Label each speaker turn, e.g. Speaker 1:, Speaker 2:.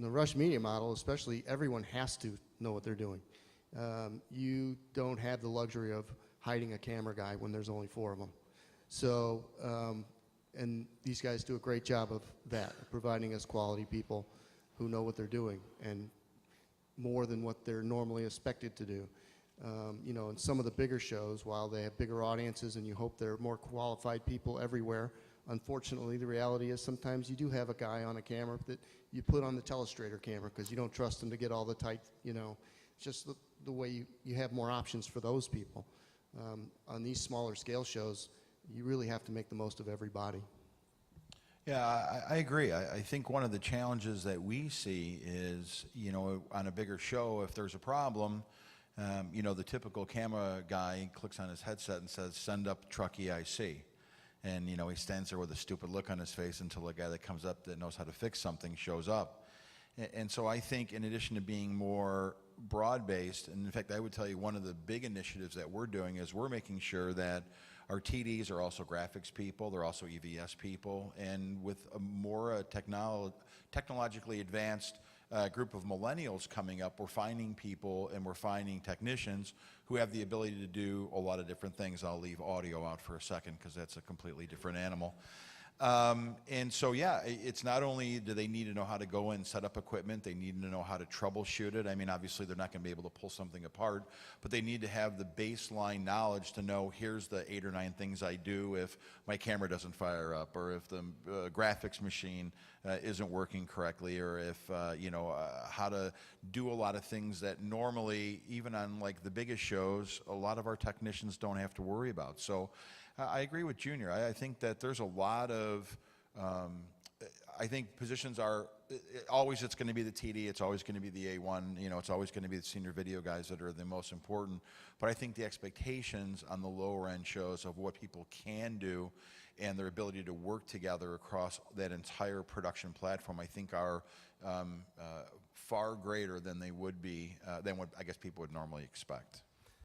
Speaker 1: the rush media model, especially, everyone has to know what they're doing. You don't have the luxury of hiding a camera guy when there's only 4 of them. So, and these guys do a great job of that, providing us quality people who know what they're doing, and more than what they're normally expected to do. You know, in some of the bigger shows, while they have bigger audiences and you hope there are more qualified people everywhere, unfortunately, the reality is sometimes you do have a guy on a camera that you put on the telestrator camera because you don't trust him to get all the tight, you know, it's just the way you have more options for those people. On these smaller scale shows, you really have to make the most of everybody.
Speaker 2: Yeah, I agree. I think one of the challenges that we see is, you know, on a bigger show, if there's a problem, you know, the typical camera guy clicks on his headset and says, "Send up truck EIC." And, you know, he stands there with a stupid look on his face until a guy that comes up that knows how to fix something shows up. And so I think in addition to being more broad-based, and in fact, I would tell you one of the big initiatives that we're doing is we're making sure that our TDs are also graphics people, they're also EVS people, and with a more technologically advanced group of millennials coming up, we're finding people and we're finding technicians who have the ability to do a lot of different things. I'll leave audio out for a second because that's a completely different animal. And so, yeah, it's not only do they need to know how to go and set up equipment, they need to know how to troubleshoot it. I mean, obviously, they're not going to be able to pull something apart, but they need to have the baseline knowledge to know here's the 8 or 9 things I do if my camera doesn't fire up, or if the graphics machine isn't working correctly, or if, you know, how to do a lot of things that normally, even on like the biggest shows, a lot of our technicians don't have to worry about. So I agree with Junior. I think that there's a lot of, I think positions are, always it's going to be the TD, it's always going to be the A1, you know, it's always going to be the senior video guys that are the most important. But I think the expectations on the lower end shows of what people can do and their ability to work together across that entire production platform, I think are far greater than they would be, than what I guess people would normally expect.